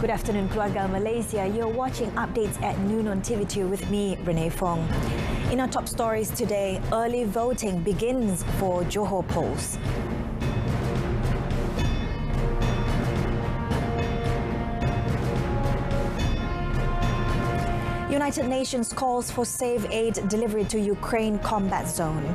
Good afternoon, Keluarga Malaysia. You're watching updates at noon on TV2 with me, Renee Fong. In our top stories today, early voting begins for Johor polls. United Nations calls for safe aid delivery to Ukraine combat zone.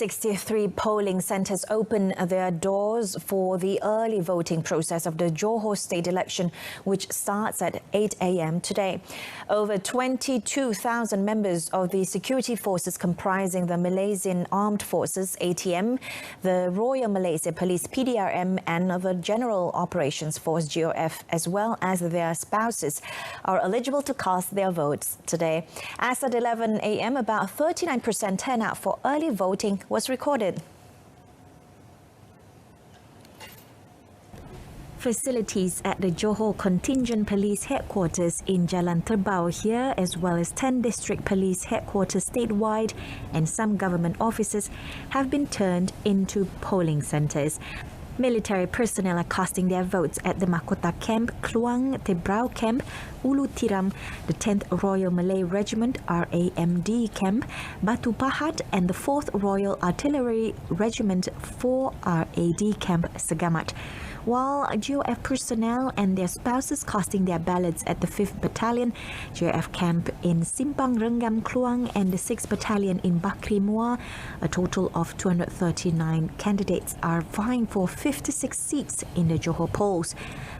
Sixty-three polling centres open their doors for the early voting process of the Johor state election, which starts at 8 a.m. today. Over 22,000 members of the security forces comprising the Malaysian Armed Forces ATM, the Royal Malaysia Police PDRM and the General Operations Force GOF, as well as their spouses, are eligible to cast their votes today. As at 11 a.m., about 39% turnout for early voting was recorded. Facilities at the Johor Contingent Police Headquarters in Jalan Terbau here, as well as 10 district police headquarters statewide and some government offices, have been turned into polling centres. Military personnel are casting their votes at the Mahkota Camp, Kluang Tebrau Camp, Ulu Tiram, the 10th Royal Malay Regiment RAMD Camp, Batu Pahat, and the 4th Royal Artillery Regiment 4 RAD Camp, Segamat. While GOF personnel and their spouses casting their ballots at the 5th Battalion, GOF Camp in Simpang Renggam Kluang, and the 6th Battalion in Bakri Muar, a total of 239 candidates are vying for 56 seats in the Johor polls.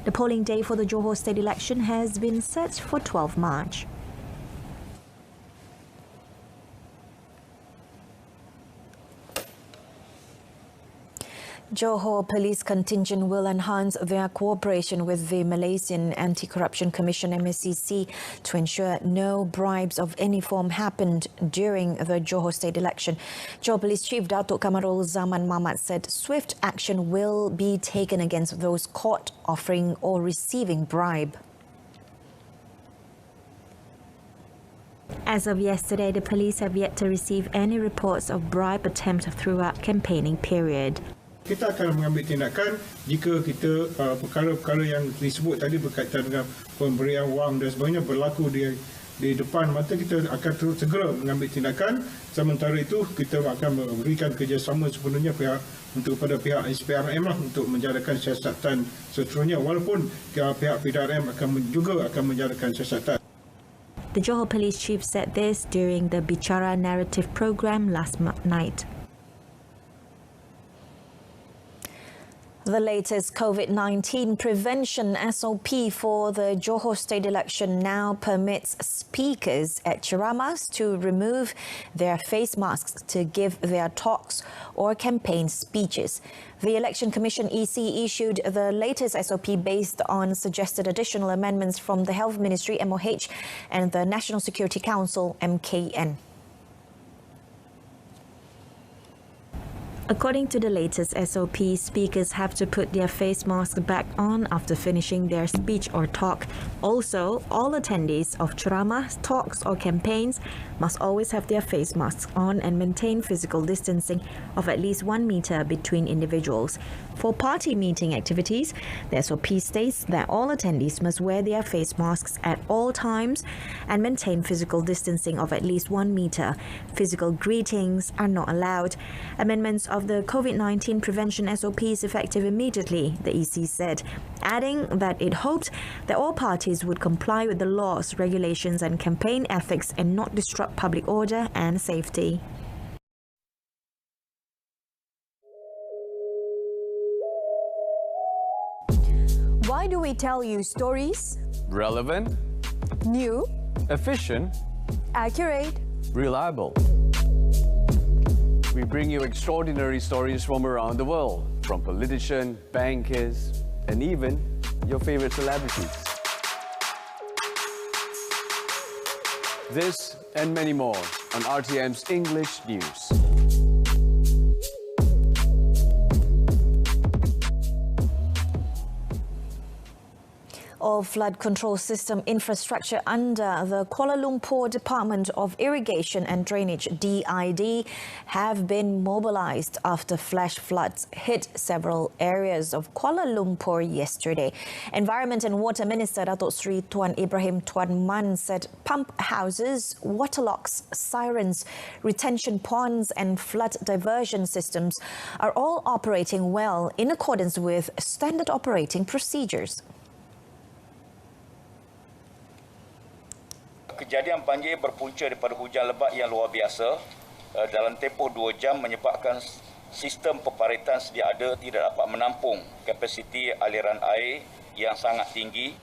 The polling day for the Johor state election has been set for 12 March. Johor Police Contingent will enhance their cooperation with the Malaysian Anti-Corruption Commission MACC to ensure no bribes of any form happened during the Johor state election. Johor Police Chief Datuk Kamarul Zaman Mamat said swift action will be taken against those caught offering or receiving bribe. As of yesterday, the police have yet to receive any reports of bribe attempts throughout campaigning period. Kita akan mengambil tindakan jika kita perkara-perkara yang disebut tadi berkaitan dengan pemberian wang dan sebagainya berlaku di depan mata, kita akan terus segera mengambil tindakan. Sementara itu kita akan memberikan kerjasama sepenuhnya kepada pihak SPRM untuk menjadikan siasatan seterusnya, walaupun pihak PDRM juga akan menjadikan siasatan. The Johor Police Chief said this during the Bicara Narrative program last night. The latest COVID-19 prevention SOP for the Johor state election now permits speakers at ceramas to remove their face masks to give their talks or campaign speeches. The Election Commission EC issued the latest SOP based on suggested additional amendments from the Health Ministry MOH and the National Security Council MKN. According to the latest SOP, speakers have to put their face masks back on after finishing their speech or talk. Also, all attendees of ceramas, talks or campaigns must always have their face masks on and maintain physical distancing of at least 1 meter between individuals. For party meeting activities, the SOP states that all attendees must wear their face masks at all times and maintain physical distancing of at least 1 meter. Physical greetings are not allowed. Amendments of the COVID-19 prevention SOP is effective immediately, the EC said, adding that it hoped that all parties would comply with the laws, regulations and campaign ethics and not disrupt public order and safety. Why do we tell you stories? Relevant, New, efficient, accurate. reliable. We bring you extraordinary stories from around the world, from politicians, bankers, and even your favorite celebrities. This and many more on RTM's English News. All flood control system infrastructure under the Kuala Lumpur Department of Irrigation and Drainage (DID) have been mobilised after flash floods hit several areas of Kuala Lumpur yesterday. Environment and Water Minister Datuk Seri Tuan Ibrahim Tuan Man said pump houses, waterlocks, sirens, retention ponds and flood diversion systems are all operating well in accordance with standard operating procedures. Kejadian banjir berpunca daripada hujan lebat yang luar biasa dalam tempoh 2 jam menyebabkan sistem peparitan sedia ada tidak dapat menampung kapasiti aliran air yang sangat tinggi.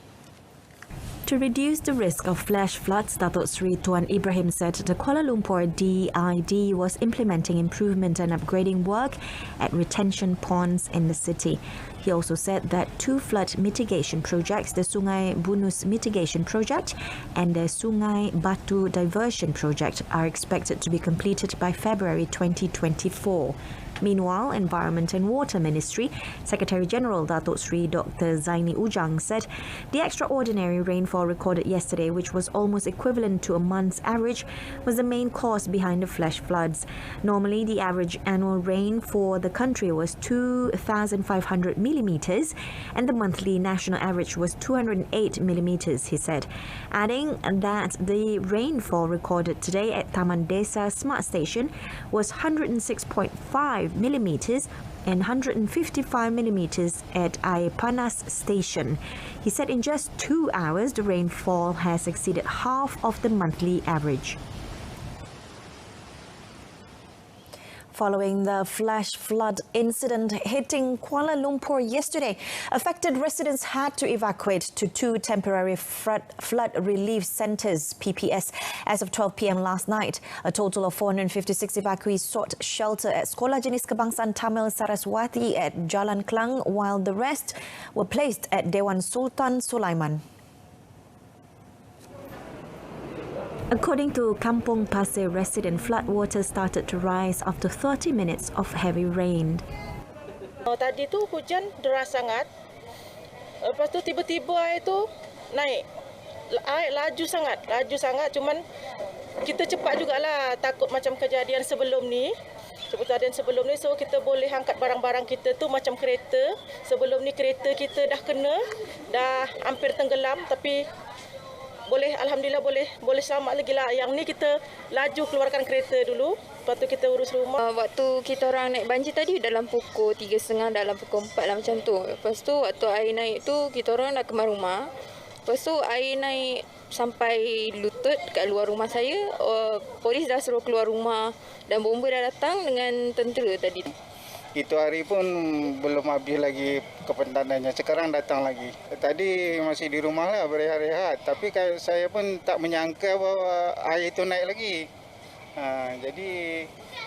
To reduce the risk of flash floods, Datuk Seri Tuan Ibrahim said the Kuala Lumpur DID was implementing improvement and upgrading work at retention ponds in the city. He also said that 2 flood mitigation projects, the Sungai Bunus Mitigation Project and the Sungai Batu Diversion Project, are expected to be completed by February 2024. Meanwhile, Environment and Water Ministry Secretary-General Datuk Seri Dr. Zaini Ujang said the extraordinary rainfall recorded yesterday, which was almost equivalent to a month's average, was the main cause behind the flash floods. Normally, the average annual rain for the country was 2,500 millimetres and the monthly national average was 208 millimetres, he said, adding that the rainfall recorded today at Taman Desa Smart Station was 106.5 millimetres and 155 millimetres at Air Panas Station. He said in just 2 hours, the rainfall has exceeded half of the monthly average. Following the flash flood incident hitting Kuala Lumpur yesterday, affected residents had to evacuate to 2 temporary flood relief centres, PPS, as of 12 p.m. last night. A total of 456 evacuees sought shelter at Sekolah Jenis Kebangsaan Tamil Saraswati at Jalan Klang, while the rest were placed at Dewan Sultan Sulaiman. According to Kampung Pasir resident, floodwater started to rise after 30 minutes of heavy rain. Tadi tu hujan deras sangat. Lepas tu tiba-tiba air tu naik. Air laju sangat. Cuman kita cepat jugalah, takut macam kejadian sebelum ni. So kita boleh angkat barang-barang kita tu macam kereta. Sebelum ni kereta kita dah hampir tenggelam, tapi alhamdulillah boleh selamat lagi lah. Yang ni kita laju keluarkan kereta dulu, lepas tu kita urus rumah. Waktu kita orang naik banjir tadi dalam pukul 3.30, dalam pukul 4 lah macam tu. Lepas tu waktu air naik tu kita orang nak kemas rumah. Lepas tu air naik sampai lutut kat luar rumah saya. Polis dah suruh keluar rumah dan bomba dah datang dengan tentera tadi. Itu hari pun belum habis lagi kepentanannya, sekarang datang lagi. Tadi masih di rumah lah berehat-rehat, tapi saya pun tak menyangka bahawa air itu naik lagi. Jadi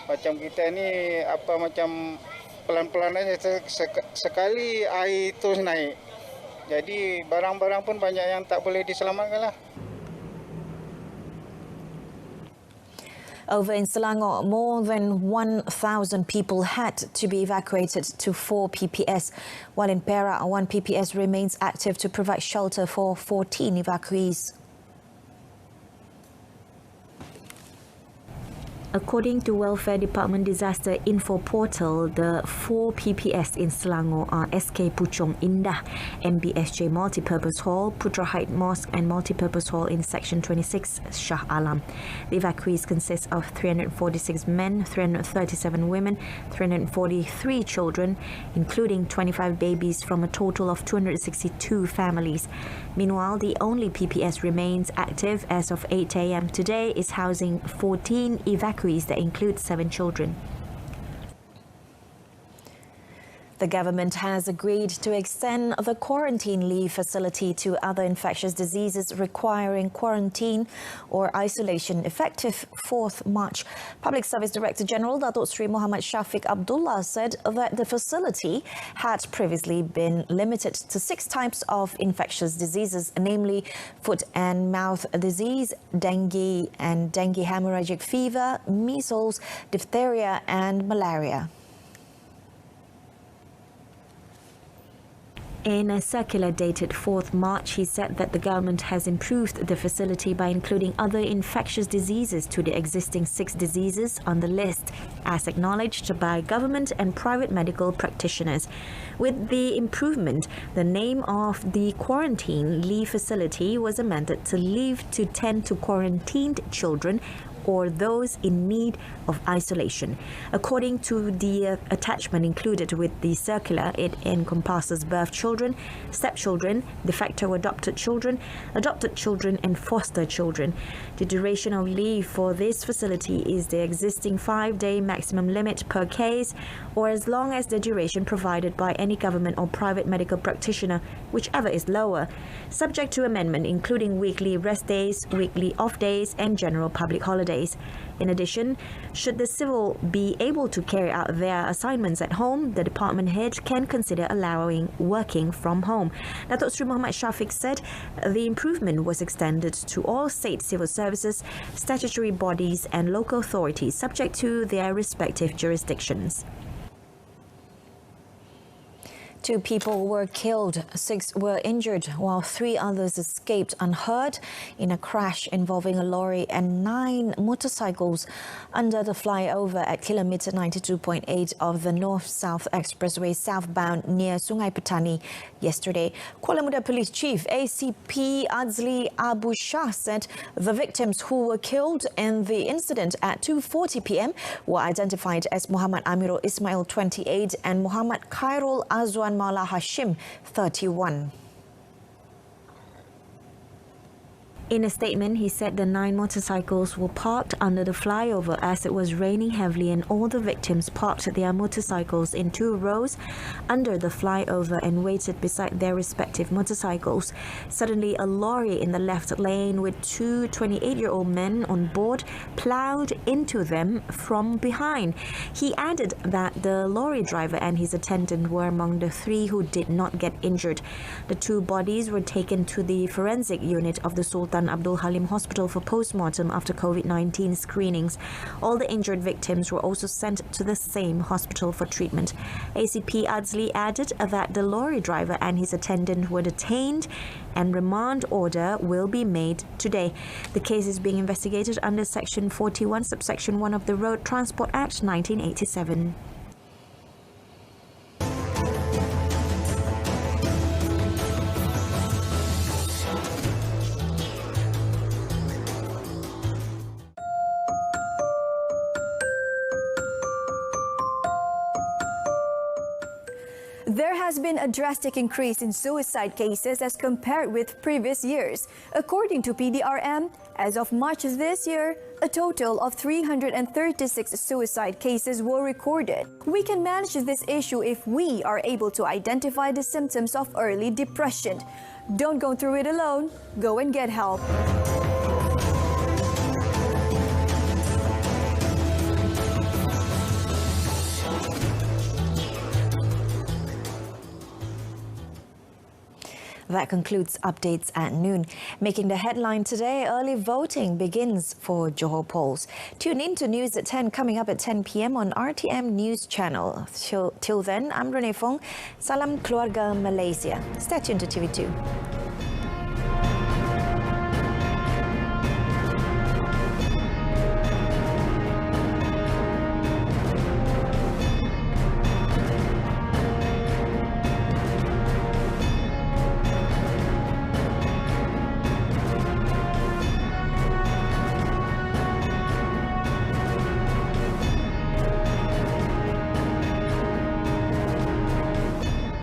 macam kita ni macam pelan-pelan aja, sekali air itu naik. Jadi barang-barang pun banyak yang tak boleh diselamatkan lah. Over in Selangor, more than 1,000 people had to be evacuated to 4 PPS, while in Perak, 1 PPS remains active to provide shelter for 14 evacuees. According to Welfare Department Disaster Info Portal, the 4 PPS in Selangor are SK Puchong Indah, MBSJ Multipurpose Hall, Putra Height Mosque and Multipurpose Hall in Section 26, Shah Alam. The evacuees consist of 346 men, 337 women, 343 children, including 25 babies from a total of 262 families. Meanwhile, the only PPS remains active as of 8 a.m. today is housing 14 evacuees that include 7 children. The government has agreed to extend the quarantine leave facility to other infectious diseases requiring quarantine or isolation effective 4th March. Public Service Director General Datuk Sri Muhammad Shafiq Abdullah said that the facility had previously been limited to 6 types of infectious diseases, namely foot and mouth disease, dengue and dengue hemorrhagic fever, measles, diphtheria and malaria. In a circular dated 4th March, he said that the government has improved the facility by including other infectious diseases to the existing 6 diseases on the list, as acknowledged by government and private medical practitioners. With the improvement, the name of the quarantine leave facility was amended to Leave to Tend to Quarantined Children or those in need of isolation. According to the attachment included with the circular, it encompasses birth children, stepchildren, de facto adopted children and foster children. The duration of leave for this facility is the existing 5-day maximum limit per case, or as long as the duration provided by any government or private medical practitioner, whichever is lower, subject to amendment including weekly rest days, weekly off days and general public holidays. In addition, should the civil be able to carry out their assignments at home, the department head can consider allowing working from home. Datuk Sri Muhammad Shafiq said the improvement was extended to all state civil services, statutory bodies and local authorities subject to their respective jurisdictions. 2 people were killed, 6 were injured, while 3 others escaped unhurt in a crash involving a lorry and 9 motorcycles under the flyover at kilometre 92.8 of the North-South Expressway southbound near Sungai Petani yesterday. Kuala Muda Police Chief ACP Azli Abu Shah said the victims who were killed in the incident at 2:40 p.m. were identified as Muhammad Amirul Ismail, 28, and Muhammad Khairul Azwan Mala Hashim, 31. In a statement, he said the 9 motorcycles were parked under the flyover as it was raining heavily, and all the victims parked their motorcycles in 2 rows under the flyover and waited beside their respective motorcycles. Suddenly, a lorry in the left lane with 2 28-year-old men on board plowed into them from behind. He added that the lorry driver and his attendant were among the 3 who did not get injured. The 2 bodies were taken to the forensic unit of the Sultan Abdul Halim Hospital for post-mortem after COVID-19 screenings. All the injured victims were also sent to the same hospital for treatment. ACP Azli added that the lorry driver and his attendant were detained and remand order will be made today. The case is being investigated under Section 41, subsection 1 of the Road Transport Act 1987. There has been a drastic increase in suicide cases as compared with previous years. According to PDRM, as of March this year, a total of 336 suicide cases were recorded. We can manage this issue if we are able to identify the symptoms of early depression. Don't go through it alone. Go and get help. That concludes updates at noon. Making the headline today, early voting begins for Johor polls. Tune in to News at 10 coming up at 10 p.m. on RTM News Channel. Till then, I'm Renee Fong. Salam Keluarga Malaysia. Stay tuned to TV2.